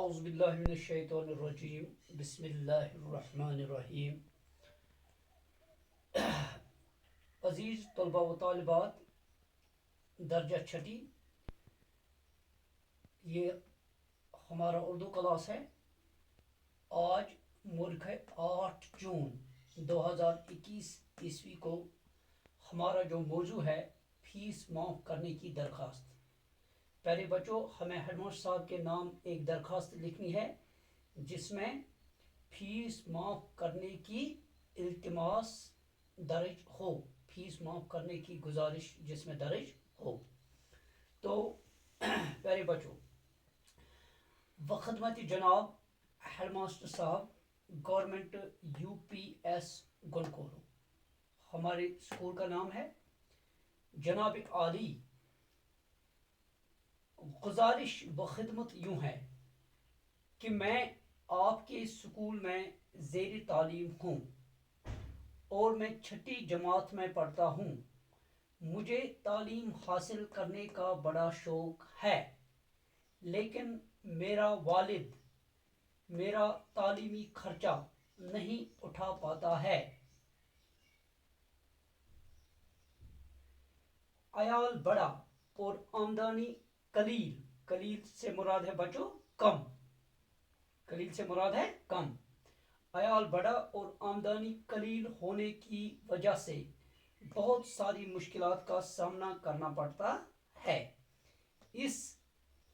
اعوذ باللہ من الشیطان الرجیم بسم اللہ الرحمن الرحیم. عزیز طلبہ و طالبات، درجہ چھٹی، یہ ہمارا اردو کلاس ہے. آج ملک ہے 8 جون 2021 کو. ہمارا جو موضوع ہے فیس معاف کرنے کی درخواست. پہلے بچوں، ہمیں ہیڈ ماسٹر صاحب کے نام ایک درخواست لکھنی ہے جس میں فیس معاف کرنے کی التماس درج ہو، فیس معاف کرنے کی گزارش جس میں درج ہو. تو پہلے بچوں، بخدمت جناب ہیڈ ماسٹر صاحب، گورنمنٹ UPS گنکورو. ہمارے اسکول کا نام ہے. جناب عالی، گزارش بخدمت یوں ہے کہ میں آپ کے اسکول میں زیر تعلیم ہوں اور میں چھٹی جماعت میں پڑھتا ہوں. مجھے تعلیم حاصل کرنے کا بڑا شوق ہے، لیکن میرا والد میرا تعلیمی خرچہ نہیں اٹھا پاتا ہے. عیال بڑا اور آمدنی قلیل. قلیل سے مراد ہے بچوں کم. قلیل سے مراد ہے کم. عیال بڑا اور آمدنی قلیل ہونے کی وجہ سے بہت ساری مشکلات کا سامنا کرنا پڑتا ہے. اس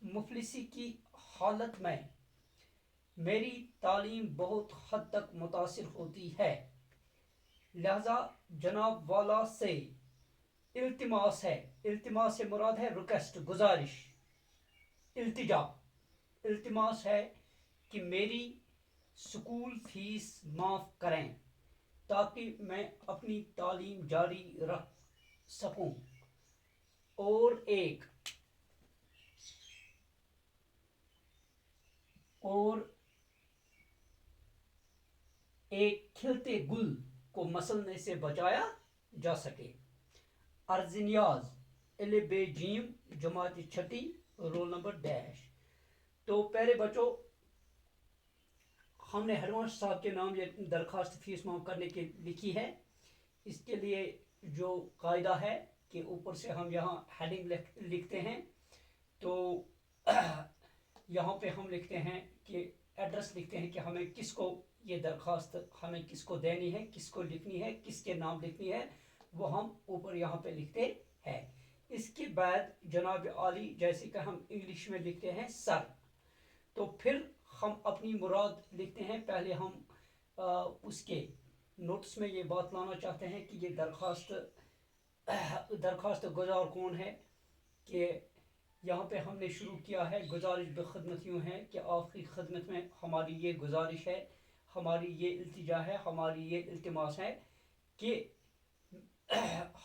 مفلسی کی حالت میں میری تعلیم بہت حد تک متاثر ہوتی ہے. لہذا جناب والا سے التماس ہے. التماس سے مراد ہے ریکویسٹ، گزارش، التجا. التماس ہے کہ میری اسکول فیس معاف کریں تاکہ میں اپنی تعلیم جاری رکھ سکوں. اور ایک کھلتے گل کو مسلنے سے بچایا جا سکے. عرض نیاز ال بے جیم، جماعت چھٹی، رول نمبر ڈیش. تو پہلے بچوں، ہم نے ہیڈ ماسٹر صاحب کے نام یہ درخواست فیس معاف کرنے کی لکھی ہے. اس کے لیے جو قاعدہ ہے کہ اوپر سے ہم یہاں ہیڈنگ لکھتے ہیں. تو یہاں پہ ہم لکھتے ہیں کہ ایڈریس لکھتے ہیں کہ ہمیں کس کو یہ درخواست ہمیں کس کو دینی ہے، کس کو لکھنی ہے، کس کے نام لکھنی ہے، وہ ہم اوپر یہاں پہ لکھتے ہیں. اس کے بعد جناب عالی، جیسے کہ ہم انگلش میں لکھتے ہیں سر، تو پھر ہم اپنی مراد لکھتے ہیں. پہلے ہم اس کے نوٹس میں یہ بات لانا چاہتے ہیں کہ یہ درخواست گزار کون ہے. کہ یہاں پہ ہم نے شروع کیا ہے گزارش بخدمت یوں ہے کہ آپ کی خدمت میں ہماری یہ گزارش ہے، ہماری یہ التجا ہے، ہماری یہ التماس ہے کہ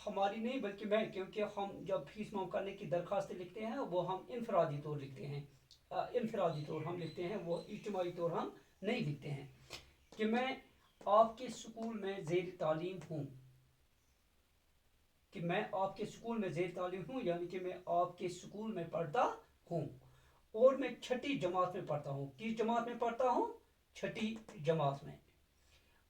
ہماری نہیں بلکہ میں، کیونکہ ہم جب فیس معاف کرنے کی درخواست لکھتے ہیں وہ ہم انفرادی طور لکھتے ہیں. انفرادی طور ہم لکھتے ہیں، وہ اجتماعی طور ہم نہیں لکھتے ہیں. کہ میں آپ کے اسکول میں زیر تعلیم ہوں. کہ میں آپ کے اسکول میں زیر تعلیم ہوں یعنی کہ میں آپ کے اسکول میں پڑھتا ہوں اور میں چھٹی جماعت میں پڑھتا ہوں. کس جماعت میں پڑھتا ہوں؟ چھٹی جماعت میں.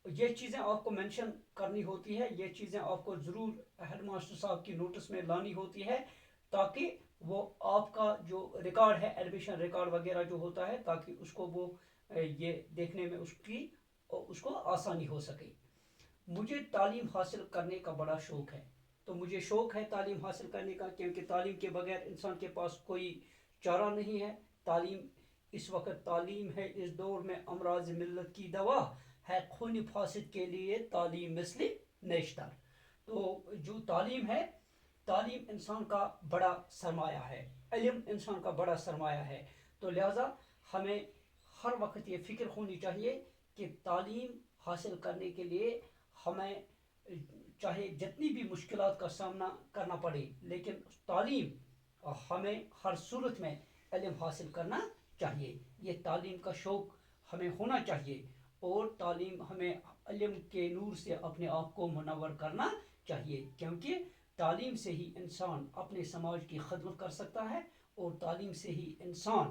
یہ چیزیں آپ کو مینشن کرنی ہوتی ہے، یہ چیزیں آپ کو ضرور ہیڈ ماسٹر صاحب کی نوٹس میں لانی ہوتی ہے تاکہ وہ آپ کا جو ریکارڈ ہے، ایڈمیشن ریکارڈ وغیرہ جو ہوتا ہے، تاکہ اس کو وہ یہ دیکھنے میں اس کو آسانی ہو سکے. مجھے تعلیم حاصل کرنے کا بڑا شوق ہے. تو مجھے شوق ہے تعلیم حاصل کرنے کا، کیونکہ تعلیم کے بغیر انسان کے پاس کوئی چارہ نہیں ہے. تعلیم اس وقت تعلیم ہے اس دور میں امراض ملت کی دوا ہے، خون فاسد کے لیے تعلیم مثل نیشتر. تو جو تعلیم ہے، تعلیم انسان کا بڑا سرمایہ ہے، علم انسان کا بڑا سرمایہ ہے. تو لہذا ہمیں ہر وقت یہ فکر ہونی چاہیے کہ تعلیم حاصل کرنے کے لیے ہمیں چاہے جتنی بھی مشکلات کا سامنا کرنا پڑے، لیکن تعلیم ہمیں ہر صورت میں علم حاصل کرنا چاہیے. یہ تعلیم کا شوق ہمیں ہونا چاہیے اور تعلیم ہمیں علم کے نور سے اپنے آپ کو منور کرنا چاہیے، کیونکہ تعلیم سے ہی انسان اپنے سماج کی خدمت کر سکتا ہے اور تعلیم سے ہی انسان